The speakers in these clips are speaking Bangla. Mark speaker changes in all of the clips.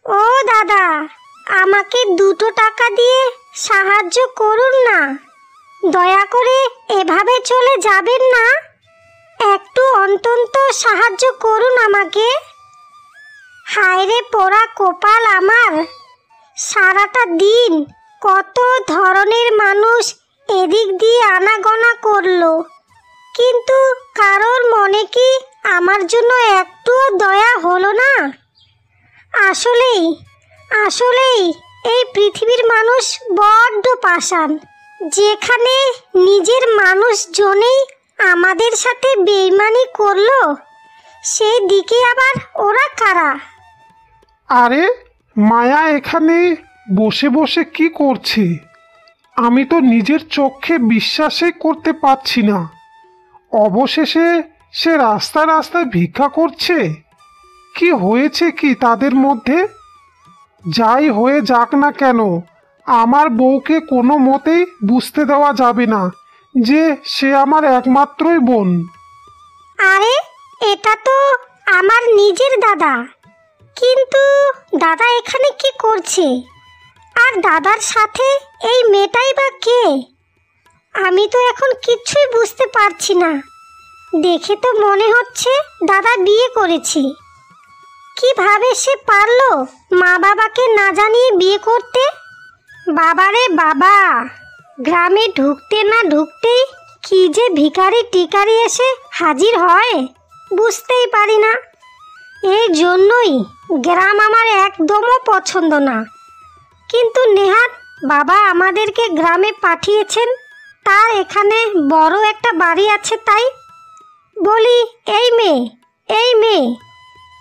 Speaker 1: ও দাদা, আমাকে 2 টাকা দিয়ে সাহায্য করুন না। দয়া করে এভাবে চলে যাবেন না, একটু অন্তত সাহায্য করুন আমাকে। হায়রে পোড়া কপাল আমার, সারাটা দিন কত ধরনের মানুষ এদিক দিয়ে আনাগোনা করলো, কিন্তু কারোর মনে কি আমার জন্য একটুও দয়া হলো না? আসলেই আসলেই এই পৃথিবীর মানুষ বড্ড পাষাণ। যেখানে নিজের মানুষজনেই আমাদের সাথে বেইমানি করলো, সেই দিকে আবার ওরা কারা?
Speaker 2: আরে মায়া এখানে বসে বসে কি করছে? আমি তো নিজের চোখে বিশ্বাসই করতে পারছি না। অবশেষে সে রাস্তায় রাস্তায় ভিক্ষা করছে। কি হয়েছে কি তাদের মধ্যে? যাই হয়ে যাক না কেন, আমার বউকে কোনো মতেই বুঝতে দেওয়া যাবে না যে সে আমার একমাত্রই বোন।
Speaker 1: আরে এটা তো আমার নিজের দাদা, কিন্তু দাদা এখানে কি করছে? আর দাদার সাথে এই মেয়েটাই বা কে? আমি তো এখন কিচ্ছুই বুঝতে পারছি না। দেখে তো মনে হচ্ছে দাদা বিয়ে করেছে। কিভাবে সে পারলো মা বাবাকে না জানিয়ে বিয়ে করতে? বাবারে বাবা, গ্রামে ঢুকতে না ঢুকতেই কি যে ভিখারি টিকারি এসে হাজির হয়, বুঝতেই পারি না। এই জন্যই গ্রাম আমার একদমও পছন্দ না। কিন্তু নেহাত বাবা আমাদেরকে গ্রামে পাঠিয়েছেন, তার এখানে বড় একটা বাড়ি আছে তাই। বলি, এই মেয়ে,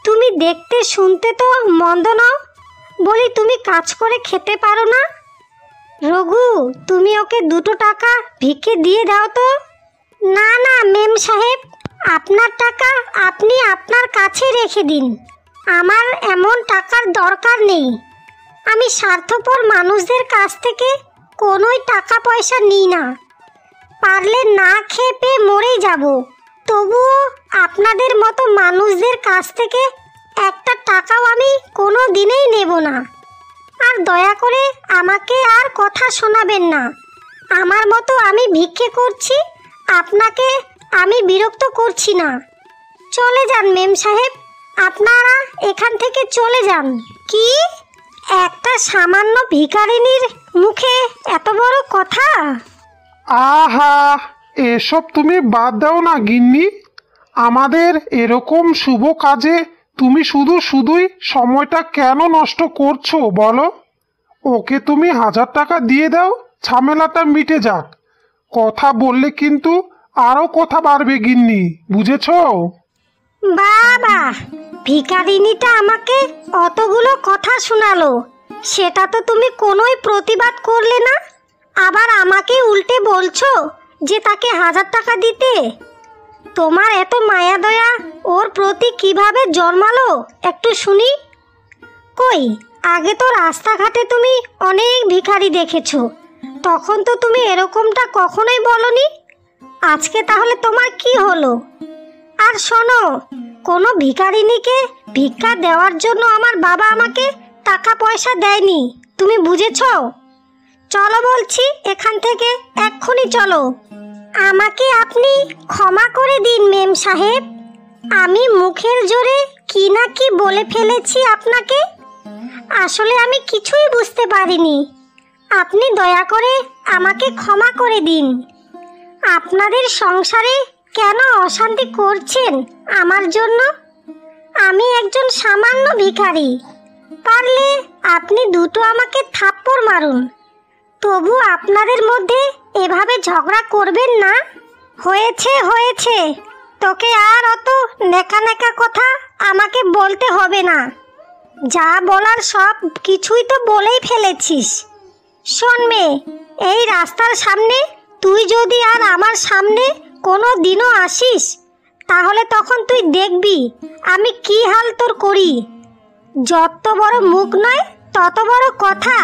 Speaker 1: তুমি দেখতে শুনতে তো মন্দ নও। বলি, তুমি কাজ করে খেতে পারো না? রঘু, তুমি ওকে 2 টাকা ভিক্ষে দিয়ে দাও তো। না না মেম সাহেব, আপনার টাকা আপনি আপনার কাছে রেখে দিন। আমার এমন টাকার দরকার নেই। আমি স্বার্থপর মানুষদের কাছ থেকে কোনোই টাকা পয়সা নিই না। পারলে না খেয়ে পেয়ে মরেই যাব, তবুও আপনাদের মতো মানুষদের কাছ থেকে একটা টাকাও আমি কোনো দিনেই নেব না। আর দয়া করে আমাকে আর কথা শোনাবেন না। আমার মতো আমি ভিক্ষে করছি, আপনাকে আমি বিরক্ত করছি না। চলে যান মেম সাহেব, আপনারা এখান থেকে চলে যান। কি, একটা সামান্য ভিখারিনীর মুখে এত বড় কথা?
Speaker 2: আহা, এসব তুমি বাদ দাও না গিন্নি। আমাদের এরকম শুভ কাজে তুমি শুধুই সময়টা কেন নষ্ট করছো বলো? ওকে তুমি 1000 টাকা দিয়ে দাও, ঝামেলাটা মিটে যাক। কথা বললে কিন্তু আরও কথা বাড়বে গিন্নি, বুঝেছো?
Speaker 1: বাবা, ভিখারিনীটা আমাকে অতগুলো কথা শোনালো, সেটা তো তুমি কোনোই প্রতিবাদ করলে না। আবার আমাকে উল্টে বলছো যে তাকে 1000 টাকা দিতে। তোমার এত মায়া দয়া ওর প্রতি কিভাবে জন্মালো একটু শুনি। কই, আগে তো রাস্তাঘাটে তুমি অনেক ভিখারি দেখেছো, তখন তো তুমি এরকমটা কখনোই বলনি। আজকে তাহলে তোমার কি হলো? আর শোনো, কোনো ভিখারিনীকে ভিক্ষা দেওয়ার জন্য আমার বাবা আমাকে টাকা পয়সা দেয়নি, তুমি বুঝেছো? চলো বলছি এখান থেকে, এক্ষুনি চলো। আমাকে আপনি ক্ষমা করে দিন মেম সাহেব, আমি মুখের জোরে কি না কি বলে ফেলেছি আপনাকে। আসলে আমি কিছুই বুঝতে পারিনি। আপনি দয়া করে আমাকে ক্ষমা করে দিন। আপনাদের সংসারে কেন অশান্তি করছেন আমার জন্য? আমি একজন সামান্য ভিখারি, পারলে আপনি 2টো আমাকে থাপ্পড় মারুন, তবু আপনাদের মধ্যে এভাবে ঝগড়া করবেন না। হয়েছে, তোকে আর অত নেকা নেকা কথা আমাকে বলতে হবে না। যা বলার সব কিছুই তো বলেই ফেলেছিস। শোন মেয়ে, এই রাস্তার সামনে তুই যদি আর আমার সামনে কোনো দিনও আসিস, তাহলে তখন তুই দেখবি আমি কি হাল তোর করি। যত বড় মুখ নয় তত বড় কথা।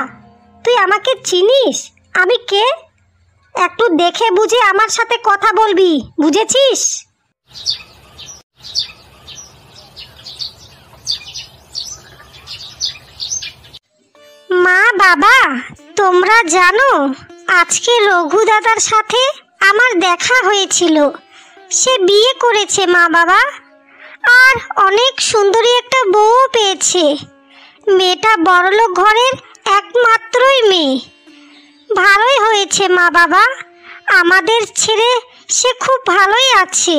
Speaker 1: তুই আমাকে চিনিস আমি কে? একটু দেখে বুঝে আমার সাথে কথা বলবি, বুঝেছিস? মা বাবা, তোমরা জানো আজকে রঘু দাদার সাথে আমার দেখা হয়েছিল। সে বিয়ে করেছে মা বাবা, আর অনেক সুন্দরী একটা বউ পেয়েছে। মেয়েটা বড়লোক ঘরের একমাত্রই মেয়ে। ভালোই হয়েছে মা বাবা, আমাদের ছেড়ে সে খুব ভালোই আছে।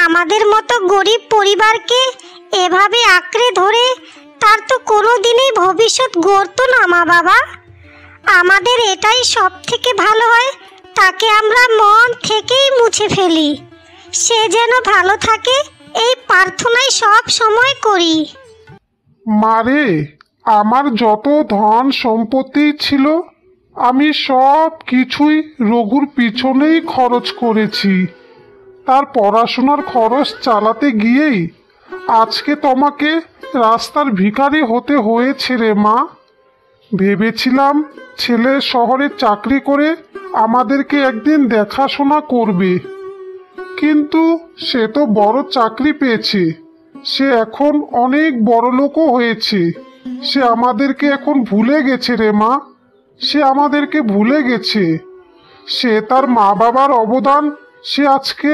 Speaker 1: আমাদের মতো গরিব পরিবারকে এভাবে আঁকড়ে ধরে তার তো কোনো দিনই ভবিষ্যৎ গড়তো না মা বাবা। আমাদের এটাই সব থেকে ভালো হয়, তাকে আমরা মন থেকেই মুছে ফেলি। সে যেন ভালো থাকে এই প্রার্থনাই সব সময় করি।
Speaker 2: মারে, আমার যত ধন সম্পত্তি ছিল আমি সব কিছুই রঘুর পিছনেই খরচ করেছি। তার পড়াশোনার খরচ চালাতে গিয়েই আজকে তোমাকে রাস্তার ভিখারি হতে হয়েছে রে মা। ভেবেছিলাম ছেলে শহরে চাকরি করে আমাদেরকে একদিন দেখাশোনা করবে, কিন্তু সে তো বড় চাকরি পেয়েছে। সে এখন অনেক বড়লোকও হয়েছে। সে আমাদেরকে এখন ভুলে গেছে রে মা, সে আমাদেরকে ভুলে গেছে। সে তার মা বাবার অবদান সে আজকে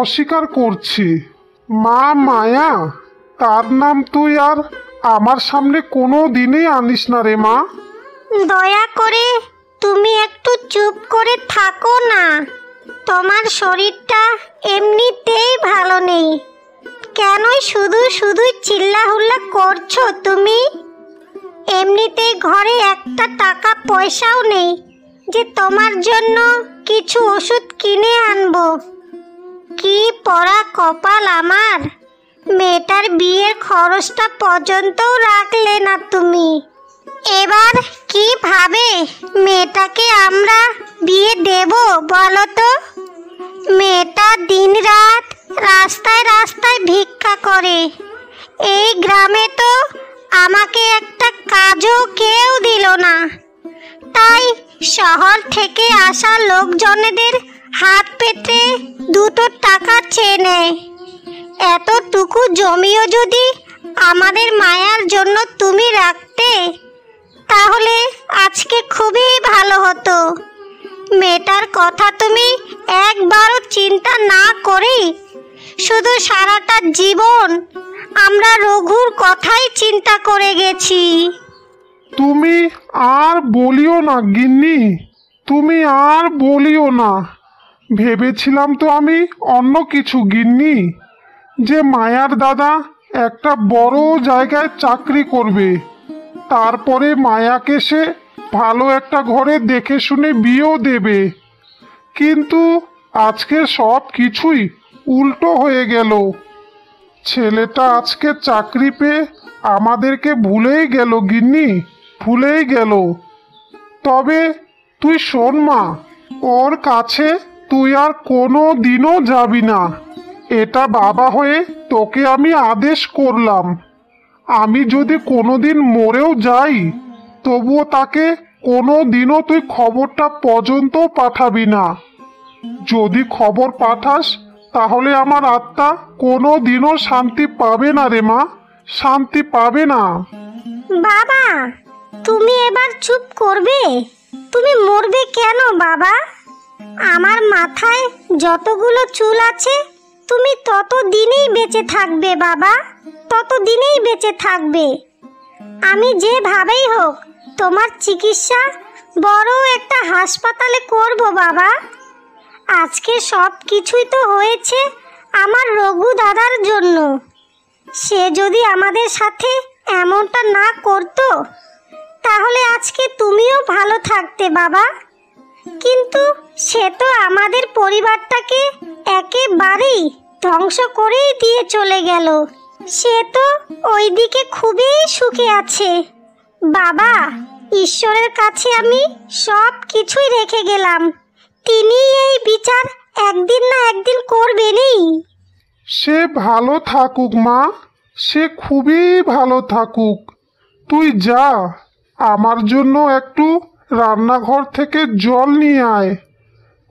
Speaker 2: অস্বীকার করছে। মা মায়া, তার নাম তুই আর আমার সামনে কোনো দিনই আনিস না রে মা।
Speaker 1: দয়া করে তুমি একটু চুপ করে থাকো না। তোমার শরীরটা এমনিতেই ভালো নেই, কেনই শুধু শুধু চিল্লাহুল্লা করছো তুমি? এমনিতেই ঘরে একটা টাকা পয়সাও নেই যে তোমার জন্য কিছু ওষুধ কিনে আনবো। কি পড়া কপাল আমার, মেয়েটার বিয়ের খরচটা পর্যন্তও রাখলে না তুমি। এবার কিভাবে মেয়েটাকে আমরা বিয়ে দেব বলো তো? মেয়েটা দিনরাত রাস্তায় রাস্তায় ভিক্ষা করে। এই গ্রামে তো আমাকে একটা কাজও কেউ দিল না, তাই শহর থেকে আসা লোকজনেদের হাত পেতে দুটো টাকা চেয়ে নেয়। এতটুকু জমিও যদি আমাদের মায়ার জন্য তুমি রাখতে, তাহলে আজকে খুবই ভালো হতো। মেয়েটার কথা তুমি একবারও চিন্তা না করেই শুধু সারাটা জীবন আমরা রঘুর কথাই চিন্তা করে গেছি।
Speaker 2: তুমি আর বলিও না গিন্নি, তুমি আর বলিও না। ভেবেছিলাম তো আমি অন্য কিছু গিন্নি, যে মায়ার দাদা একটা বড় জায়গায় চাকরি করবে, তারপরে মায়াকে সে ভালো একটা ঘরে দেখে শুনে বিয়েও দেবে। কিন্তু আজকে সব কিছুই উল্টো হয়ে গেল। ছেলেটা আজকে চাকরি পেয়ে আমাদেরকে ভুলেই গেল গিন্নি, ভুলেই গেল। তবে তুই শোন মা, ওর কাছে তুই আর কোনো দিনও যাবি না, এটা বাবা হয়ে তোকে আমি আদেশ করলাম। আমি যদি কোনোদিন মরেও যাই, তবুও তাকে কোনো দিনও তুই খবরটা পর্যন্ত পাঠাবি না। যদি খবর পাঠাস তাহলে আমার আত্মা কোনো দিনও শান্তি পাবে না রে মা, শান্তি পাবে না।
Speaker 1: বাবা, তুমি এবার চুপ করবে? তুমি মরবে কেন বাবা? আমার মাথায় যতগুলো চুল আছে তুমি তত দিনেই বেঁচে থাকবে বাবা, তত দিনেই বেঁচে থাকবে। আমি যেভাবেই হোক তোমার চিকিৎসা বড় একটা হাসপাতালে করব বাবা। আজকে সব কিছুই তো হয়েছে আমার রঘু দাদার জন্য। সে যদি আমাদের সাথে এমনটা না করতো, তাহলে আজকে তুমিও ভালো থাকতে বাবা। কিন্তু সে তো আমাদের পরিবারটাকে একেবারেই ধ্বংস করেই দিয়ে চলে গেল। সে তো ওইদিকে খুবই সুখে আছে বাবা। ঈশ্বরের কাছে আমি সব কিছুই রেখে গেলাম, তিনি এই বিচার একদিন না একদিন করবেনই।
Speaker 2: সে ভালো থাকুক মা, সে খুবই ভালো থাকুক। তুই যা, আমার জন্য একটু রান্নাঘর থেকে জল নিয়ে আয়।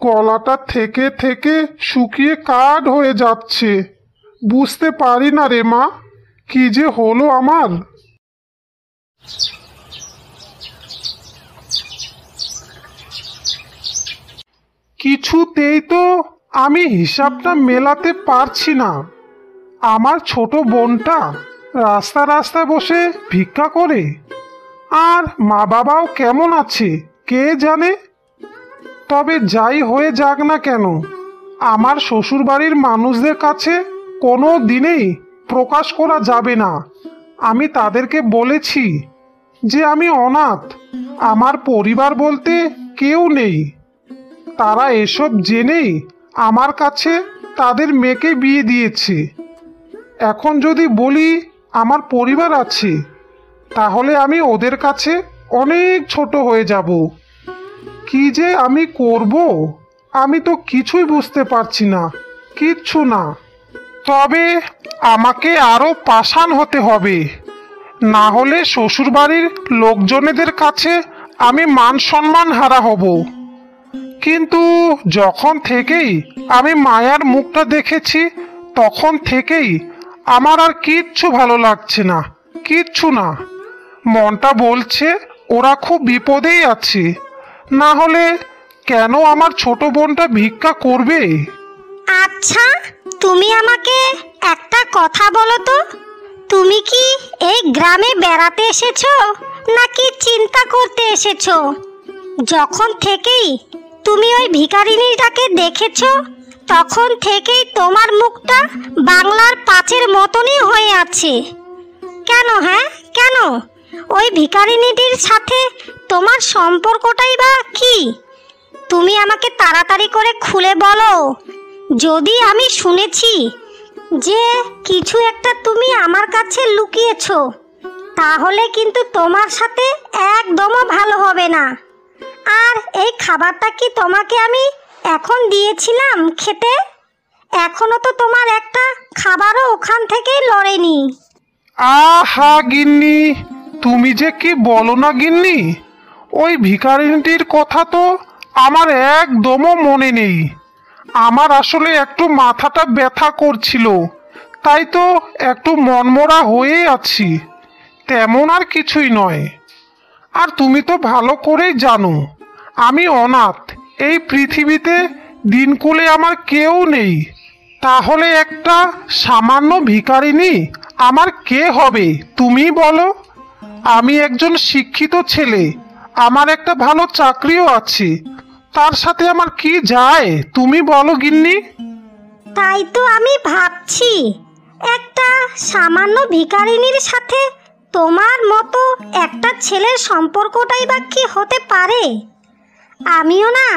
Speaker 2: গলাটা থেকে থেকে শুকিয়ে কাঠ হয়ে যাচ্ছে। বুঝতে পারি না রে মা, কি যে হলো আমার। কিছুতেই তো আমি হিসাবটা মেলাতে পারছি না। আমার ছোট বোনটা রাস্তায় বসে ভিক্ষা করে, আর মা বাবাও কেমন আছে কে জানে। তবে যাই হয়ে যাক না কেন, আমার শ্বশুরবাড়ির মানুষদের কাছে কোনো দিনেই প্রকাশ করা যাবে না। আমি তাদেরকে বলেছি যে আমি অনাথ, আমার পরিবার বলতে কেউ নেই। তারা এসব জেনেই আমার কাছে তাদের মেয়েকে বিয়ে দিয়েছে। এখন যদি বলি আমার পরিবার আছে, তাহলে আমি ওদের কাছে অনেক ছোট হয়ে যাব। কি যে আমি করব, আমি তো কিছুই বুঝতে পারছি না, কিচ্ছু না। তবে আমাকে আরো পাষাণ হতে হবে, না হলে শ্বশুরবাড়ির লোকজনেদের কাছে আমি মান সম্মান হারা হব। কিন্তু যখন থেকেই আমি মায়ার মুখটা দেখেছি, তখন থেকেই আমার আর কিচ্ছু ভালো লাগছে না, কিচ্ছু না। মনটা বলছে ওরা খুব বিপদেই আছে, না হলে কেন আমার ছোট বোনটা ভিক্ষা করবে?
Speaker 1: আচ্ছা, তুমি আমাকে একটা কথা বলো তো, তুমি কি এই গ্রামে বেড়াতে এসেছো নাকি চিন্তা করতে এসেছো? যখন থেকেই তুমি ওই ভিখারিনীটাকে দেখেছো, তখন থেকেই তোমার মুখটা বাংলার পাঁচের মতনই হয়ে আছে। কেন? হ্যাঁ কেন? ওই ভিখারিনীটির সাথে তোমার সম্পর্কটাই বা কি? তুমি আমাকে তাড়াতাড়ি করে খুলে বলো। যদি আমি শুনেছি যে কিছু একটা তুমি আমার কাছে লুকিয়েছো, তাহলে কিন্তু তোমার সাথে একদমও ভালো হবে না। আর এই খাবারটা কি তোমাকে আমি এখন দিয়েছিলাম খেতে? এখনো তো তোমার একটা খাবারও ওখান থেকেই লড়েনি।
Speaker 2: আহা গিন্নি, তুমি যে কি বলো না গিন্নি, ওই ভিখারিনীটির কথা তো আমার একদমও মনে নেই। আমার আসলে একটু মাথাটা ব্যথা করছিল, তাই তো একটু মনমরা হয়ে আছি, তেমন আর কিছুই নয়। আর তুমি তো ভালো করেই জানো আমি অনাথ, এই পৃথিবীতে দিনকুলে আমার কেউ নেই। তাহলে একটা সামান্য ভিখারিনী আমার কে হবে তুমি বলো? আমি একজন শিক্ষিত ছেলে, আমার একটা ভালো চাকরিও আছে, তার সাথে আমার কি যায় তুমি বলো গিন্নি?
Speaker 1: তাই তো আমি ভাবছি, একটা সামান্য ভিখারিনীর সাথে তোমার মতো একটা ছেলের সম্পর্কটাই বা কি হতে পারে। আমিও না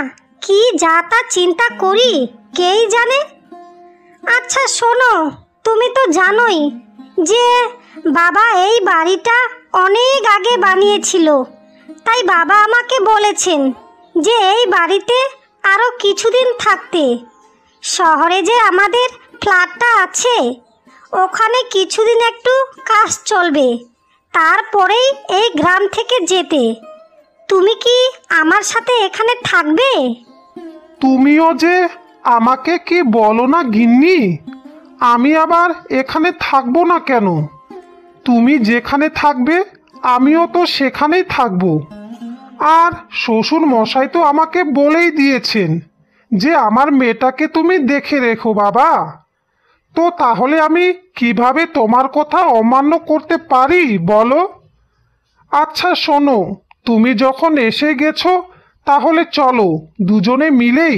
Speaker 1: কি যা তা চিন্তা করি, কেই জানে। আচ্ছা শোনো, তুমি তো জানোই যে বাবা এই বাড়িটা অনেক আগে বানিয়েছিল, তাই বাবা আমাকে বলেছেন যে এই বাড়িতে আরও কিছুদিন থাকতে। শহরে যে আমাদের ফ্ল্যাটটা আছে, ওখানে কিছুদিন একটু কাজ চলবে, তারপরেই এই গ্রাম থেকে যেতে। তুমি কি আমার সাথে এখানে থাকবে?
Speaker 2: তুমিও যে আমাকে কি বলো না গিন্নি, আমি আবার এখানে থাকবো না কেন? তুমি যেখানে থাকবে আমিও তো সেখানেই থাকবো। আর শ্বশুর মশাই তো আমাকে বলেই দিয়েছেন যে আমার মেয়েটাকে তুমি দেখে রেখো বাবা। তো তাহলে আমি কিভাবে তোমার কথা অমান্য করতে পারি বলো? আচ্ছা শোনো, তুমি যখন এসে গেছো, তাহলে চলো দুজনে মিলেই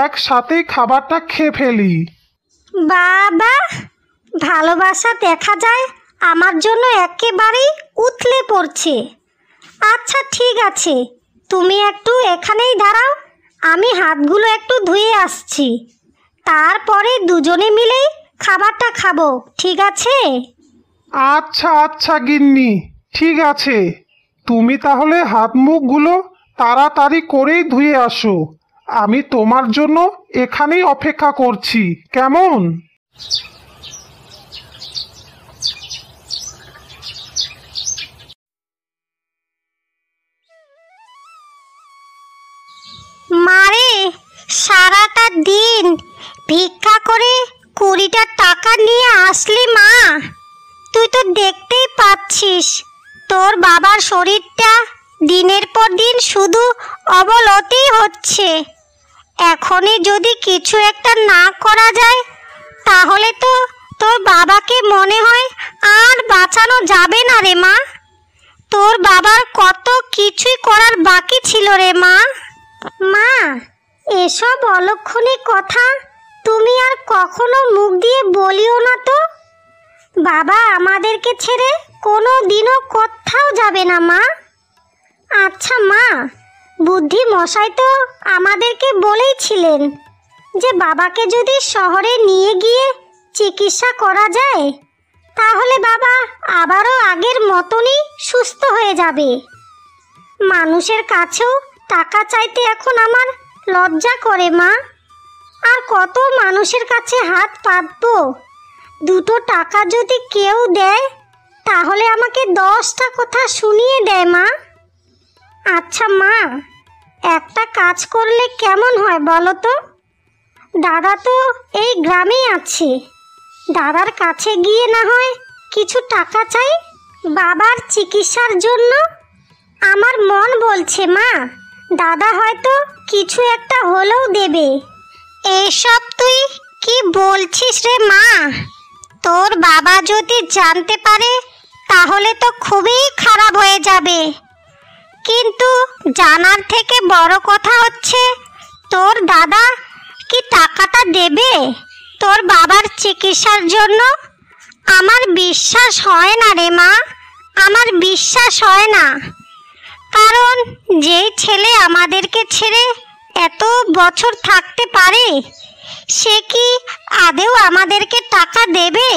Speaker 2: একসাথেই খাবারটা খেয়ে ফেলি।
Speaker 1: বাবা, ভালোবাসা দেখা যায় আমার জন্য একেবারেই উথলে পড়ছে। আচ্ছা ঠিক আছে, তুমি একটু এখানেই দাঁড়াও, আমি হাতগুলো একটু ধুয়ে আসছি, তারপরে দুজনে মিলেই খাবারটা খাবো, ঠিক আছে?
Speaker 2: আচ্ছা আচ্ছা গিন্নি, ঠিক আছে। তুমি তাহলে হাত মুখগুলো তাড়াতাড়ি করেই ধুয়ে আসো, আমি তোমার জন্য এখানেই অপেক্ষা করছি, কেমন?
Speaker 1: মারে, সারাটা দিন ভিক্ষা করে 20টা টাকা নিয়ে আসলি মা। তুই তো দেখতেই পাচ্ছিস তোর বাবার শরীরটা দিনের পর দিন শুধু অবনতি হচ্ছে। এখনই যদি কিছু একটা না করা যায় তাহলে তো তোর বাবাকে মনে হয় আর বাঁচানো যাবে না রে মা। তোর বাবার কত কিছুই করার বাকি ছিল রে মা। মা, এসব অলক্ষণী কথা তুমি আর কখনো মুখ দিয়ে বলিও না তো। বাবা আমাদেরকে ছেড়ে কোনো দিনও কোথাও যাবে না মা। আচ্ছা মা, বুদ্ধি মশাই তো আমাদেরকে বলেইছিলেন যে বাবাকে যদি শহরে নিয়ে গিয়ে চিকিৎসা করা যায় তাহলে বাবা আবারও আগের মতনই সুস্থ হয়ে যাবে। মানুষের কাছেও টাকা চাইতে এখন আমার লজ্জা করে মা। আর কত মানুষের কাছে হাত পাতবো? 2 টাকা যদি কেউ দেয় তাহলে আমাকে 10টা কথা শুনিয়ে দেয় মা। আচ্ছা মা, একটা কাজ করলে কেমন হয় বলো তো? দাদা তো এই গ্রামেই আছে, দাদার কাছে গিয়ে না হয় কিছু টাকা চাই বাবার চিকিৎসার জন্য। আমার মন বলছে মা, দাদা হয়তো কিছু একটা হলেও দেবে। এসব তুই কি বলছিস রে মা? তোর বাবা যদি জানতে পারে তাহলে তো খুবই খারাপ হয়ে যাবে। কিন্তু জানার থেকে বড় কথা হচ্ছে তোর দাদা কি টাকাটা দেবে তোর বাবার চিকিৎসার জন্য? আমার বিশ্বাস হয় না রে মা, আমার বিশ্বাস হয় না। কারণ যেই ছেলে আমাদেরকে ছেড়ে এত বছর থাকতে পারে সে কি আদেও আমাদেরকে টাকা দেবে?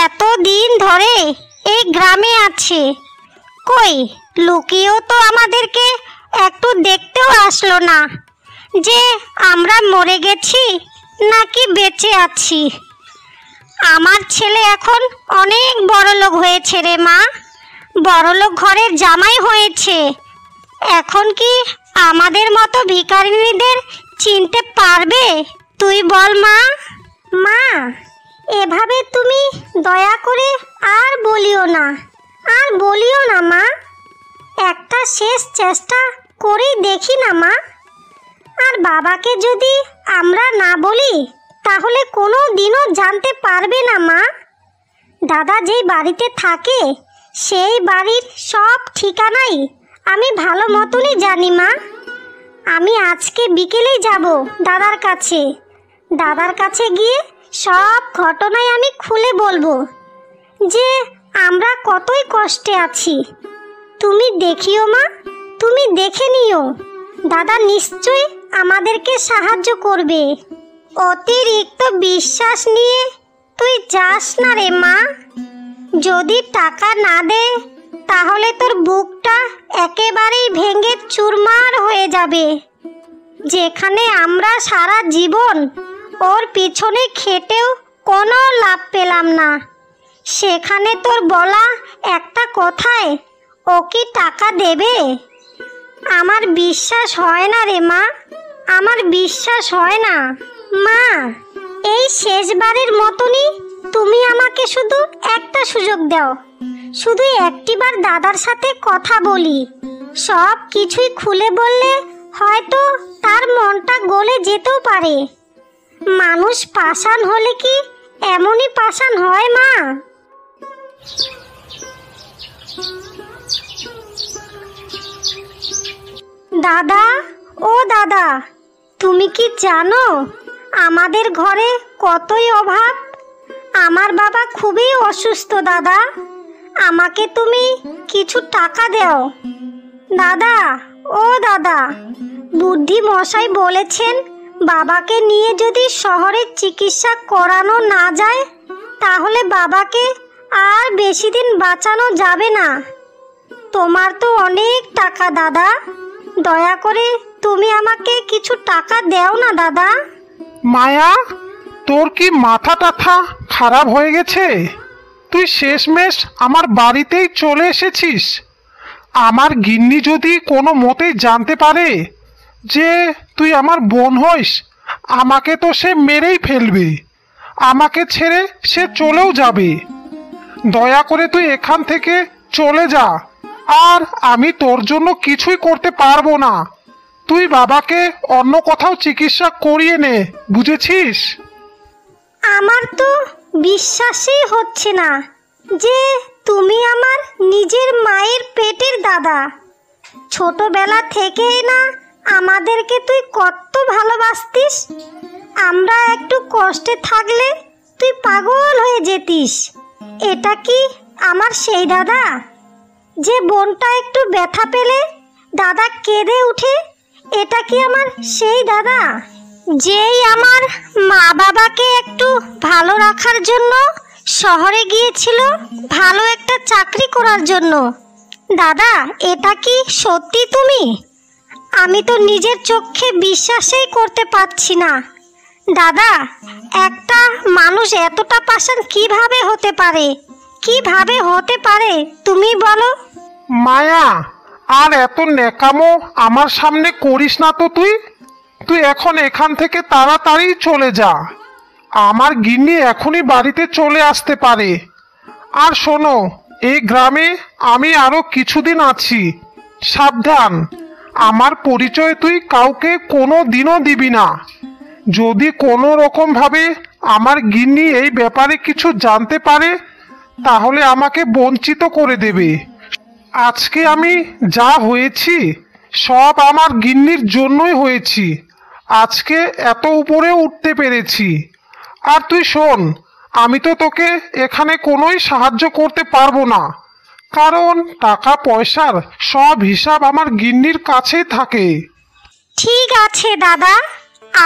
Speaker 1: এত দিন ধরে এই গ্রামে আছে, কই লুকিয়েও তো আমাদেরকে একটু দেখতেও আসলো না যে আমরা মরে গেছি নাকি বেঁচে আছি। আমার ছেলে এখন অনেক বড়লোক হয়েছে রে মা, বড়লোক ঘরের জামাই হয়েছে। এখন কি আমাদের মতো ভিখারিনীদের চিনতে পারবে তুই বল মা? মা, এভাবে তুমি দয়া করে আর বলিও না, আর বলিও না মা। একটা শেষ চেষ্টা করেই দেখি না মা। আর বাবাকে যদি আমরা না বলি তাহলে কোনো দিনও জানতে পারবে না মা। দাদা যেই বাড়িতে থাকে সেই বাড়ির সব ঠিকানাই আমি ভালো মতনই জানি মা। আমি আজকে বিকেলেই যাব দাদার কাছে। দাদার কাছে গিয়ে সব ঘটনাই আমি খুলে বলবো যে আমরা কতই কষ্টে আছি। তুমি দেখিও মা, তুমি দেখে নিও, দাদা নিশ্চয়ই আমাদেরকে সাহায্য করবে। অতিরিক্ত বিশ্বাস নিয়ে তুই যাস না রে মা। যদি টাকা না দে তাহলে তোর বুকটা একেবারেই ভেঙে চুরমার হয়ে যাবে। যেখানে আমরা সারা জীবন ওর পিছনে খেটেও কোনো লাভ পেলাম না, সেখানে তোর বলা একটা কথায় ও কি টাকা দেবে? আমার বিশ্বাস হয় না রে মা, আমার বিশ্বাস হয় না। মা, এই শেষবারের মতনই তুমি আমাকে শুধু একটা সুযোগ দাও, শুধু একটিবার দাদার সাথে কথা বলি। সব কিছুই খুলে বললে হয়তো তার মনটা গলে যেতেও পারে। মানুষ পাষাণ হলে কি এমনই পাষাণ হয় মা? দাদা, ও দাদা, তুমি কি জানো আমাদের ঘরে কতই অভাব? আমার বাবা খুবই অসুস্থ দাদা, আমাকে তুমি কিছু টাকা দাও। দাদা, ও দাদা, বুদ্ধি মশাই বলেছেন বাবাকে নিয়ে যদি শহরে চিকিৎসা করানো না যায় তাহলে বাবাকে আর বেশি দিন বাঁচানো যাবে না। তোমার তো অনেক টাকা দাদা, দয়া করে তুমি আমাকে কিছু টাকা দাও না দাদা।
Speaker 2: মায়া, তোর কি মাথা টাথা খারাপ হয়ে গেছে? তুই শেষমেশ আমার বাড়িতেই চলে এসেছিস। আমার গিন্নি যদি কোনো মতেই জানতে পারে যে তুই আমার বোন হইস, আমাকে তো সে মেরেই ফেলবে, আমাকে ছেড়ে সে চলেও যাবে। দয়া করে তুই এখান থেকে চলে যা, আর আমি তোর জন্য কিছুই করতে পারবো না। তুই বাবাকে অন্য কোথাও চিকিৎসা করিয়ে নে, বুঝেছিস?
Speaker 1: আমার তো বিশ্বাসই হচ্ছে না যে তুমি আমার নিজের মায়ের পেটের দাদা। ছোটবেলা থেকেই না আমাদেরকে তুই কত ভালোবাসতিস। আমরা একটু কষ্টে থাকলে তুই পাগল হয়ে যেতিস। এটা কি আমার সেই দাদা যে বোনটা একটু ব্যথা পেলে দাদা কেঁদে উঠে? এটা কি আমার সেই দাদা যেই আমার মা বাবাকে একটু ভালো রাখার জন্য শহরে গিয়েছিল ভালো একটা চাকরি করার জন্য? দাদা, এটা কি সত্যি তুমি? আমি তো নিজের চোখে বিশ্বাসই করতে পারছি না। দাদা, একটা মানুষ এতটা পাষাণ কিভাবে হতে পারে? কিভাবে হতে পারে তুমি বলো?
Speaker 2: মায়া, আর এত ন্যাকামো আমার সামনে করিস না তো। তুই এখন এখান থেকে তাড়াতাড়ি চলে যা। আমার গিন্নি এখনই বাড়িতে চলে আসতে পারে। আর শোনো, এই গ্রামে আমি আরো কিছুদিন আছি। সাবধান, আমার পরিচয় তুই কাউকে কোনো দিনও দিবি না। যদি কোনো রকম ভাবে আমার গিন্নি এই ব্যাপারে কিছু জানতে পারে তাহলে আমাকে বঞ্চিত করে দেবে। আজকে আমি যা হয়েছি সব আমার গিন্নির জন্যই হয়েছি। আজকে এত উপরে উঠতে পেরেছি। আর তুই শোন, আমি তো তোকে এখানে কোনোই সাহায্য করতে পারবো না, কারণ টাকা পয়সার সব হিসাব আমার গিন্নির কাছেই থাকে।
Speaker 1: ঠিক আছে দাদা,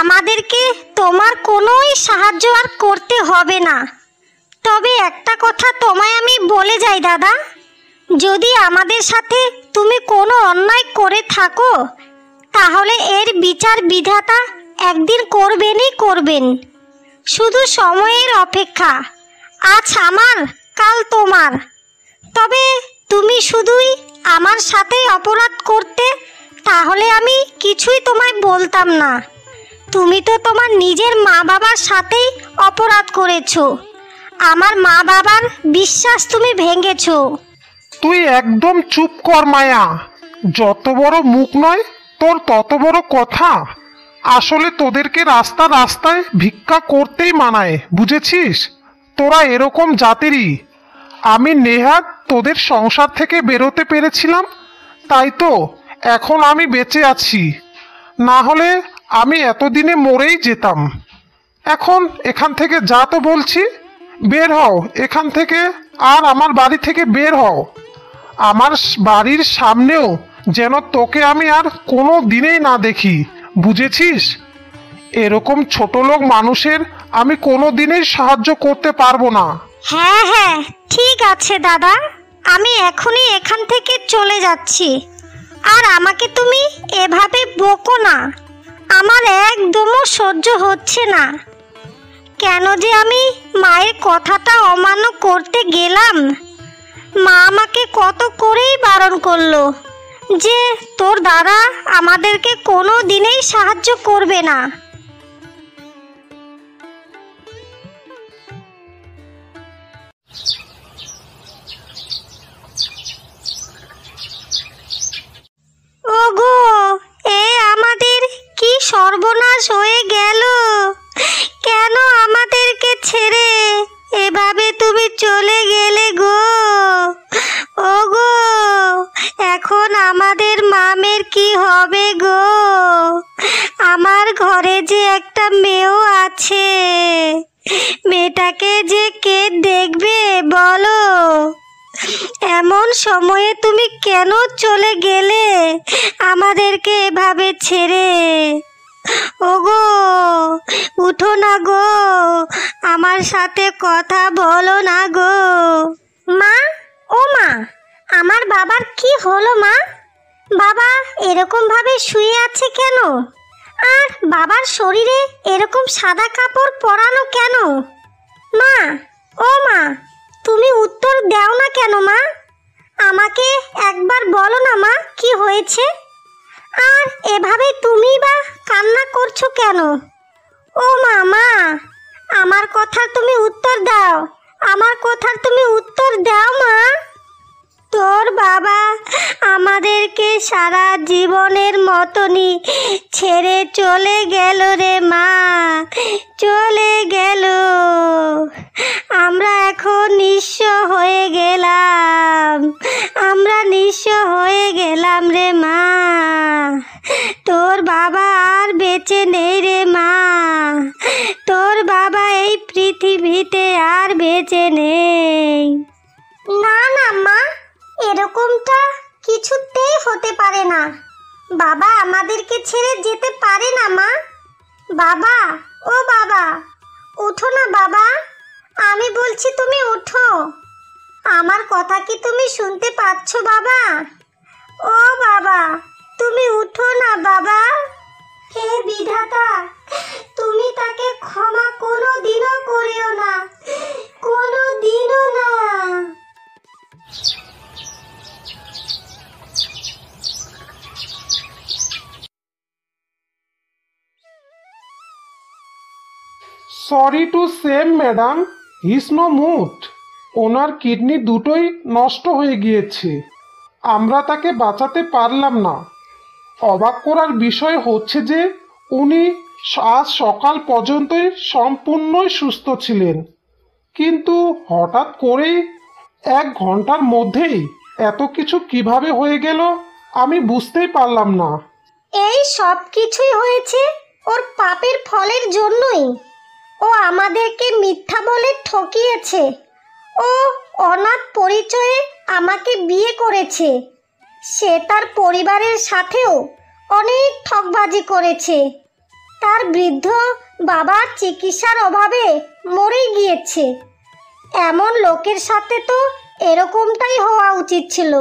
Speaker 1: আমাদেরকে তোমার কোনোই সাহায্য আর করতে হবে না। তবে একটা কথা তোমায় আমি বলে যাই দাদা, যদি আমাদের সাথে তুমি কোনো অন্যায় করে থাকো তাহলে এর বিচার বিধাতা একদিন করবেনই করবেন। শুধু সময়ের অপেক্ষা। আজ আমার, কাল তোমার। তবে তুমি শুধুই আমার সাথে অপরাধ করতে তাহলে আমি কিছুই তোমায় বলতাম না। তুমি তো তোমার নিজের মা বাবার সাথেই অপরাধ করেছো। আমার মা বাবার বিশ্বাস তুমি ভেঙেছো।
Speaker 2: তুই একদম চুপ কর মায়া। যত বড় মুখ নয় তোর তত বড় কথা। আসলে তোদেরকে রাস্তায় ভিক্ষা করতেই মানায়, বুঝেছিস? তোরা এরকম জাতেরই। আমি নেহাত তোদের সংসার থেকে বেরোতে পেরেছিলাম, তাই তো এখন আমি বেঁচে আছি। না হলে আমি এতদিনে মরেই যেতাম। এখন এখান থেকে যা তো বলছি। বের হও এখান থেকে, আর আমার বাড়ি থেকে বের হও। আমার বাড়ির সামনেও যেন তোকে আমি আর কোনো দিনেই না দেখি, বুঝেছিস? এরকম ছোট লোক মানুষের আমি কোনো দিনেই সাহায্য করতে পারবো না।
Speaker 1: হ্যাঁ হ্যাঁ, ঠিক আছে দাদা, আমি এখনই এখান থেকে চলে যাচ্ছি। আর আমাকে তুমি এভাবে বকো না। আমার একদমও সহ্য হচ্ছে না। কেন যে আমি মায়ের কথাটা অমান্য করতে গেলাম। মা আমাকে কত করেই বারণ করলো যে তোর দাদা আমাদেরকে কোনো দিনেই সাহায্য করবে না। ওগো, আমাদের কি সর্বনাশ হয়ে গেল! কেন আমাদেরকে ছেড়ে এভাবে তুমি চলে গেলে গো? ওগো, এখন আমাদের মামের কি হবে গো? আমার ঘরে যে একটা মেয়েও আছে, মেয়েটাকে যে কে দেখবে বলো? এমন সময়ে তুমি কেন চলে গেলে আমাদেরকে এভাবে ছেড়ে? ওগো, উঠো না গো, আমার সাথে কথা বলো না গো। মা, ও মা, আমার বাবার কি হলো মা? বাবা এরকম ভাবে শুয়ে আছে কেন? আর বাবার শরীরে এরকম সাদা কাপড় পরানো কেন? মা, ও মা, তুমি উত্তর দাও না কেন মা? আমাকে একবার বলো না মা, কি হয়েছে? আর এভাবে তুমি বা কান্না করছো কেন? ও মা, মা, আমার কথার তুমি উত্তর দাও। আমার কথার তুমি উত্তর দাও মা। তোর বাবা আমাদেরকে সারা জীবনের মতনই ছেড়ে চলে গেল রে মা, চলে গেল। আমরা এখন নিঃস্ব হয়ে গেলাম, আমরা নিঃস্ব হয়ে গেলাম রে মা। তোর বাবা আর বেঁচে নেই রে মা, তোর বাবা এই পৃথিবীতে আর বেঁচে নেই। না না মা, এরকমটা কিছুতেই হতে পারে না। বাবা আমাদেরকে ছেড়ে যেতে পারে না মা। বাবা, ও বাবা, ওঠো না বাবা, আমি বলছি তুমি ওঠো। আমার কথা কি তুমি শুনতে পাচ্ছ বাবা? ও বাবা, তুমি উঠো না বাবা। হে বিধাতা, তুমি তাকে ক্ষমা কোনো দিনও করিও না, কোনো দিনও না।
Speaker 2: Sorry to say madam, his no mood. ওনার কিডনি দুটোই নষ্ট হয়ে গিয়েছে, আমরা তাকে বাঁচাতে পারলাম না। অবাক করার বিষয় হচ্ছে যে উনি আজ সকাল পর্যন্তই সম্পূর্ণই সুস্থ ছিলেন, কিন্তু হঠাৎ করেই 1 ঘন্টার মধ্যেই এত কিছু কিভাবে হয়ে গেল আমি বুঝতেই পারলাম না।
Speaker 1: এই সব কিছুই হয়েছে ওর পাপের ফলের জন্যই। ও আমাদেরকে মিথ্যা বলে ঠকিয়েছে। ও অনাথ পরিচয়ে আমাকে বিয়ে করেছে। সে তার পরিবারের সাথেও অনেক ঠকবাজি করেছে। তার বৃদ্ধ বাবার চিকিৎসার অভাবে মরে গিয়েছে। এমন লোকের সাথে তো এরকমটাই হওয়া উচিত ছিল।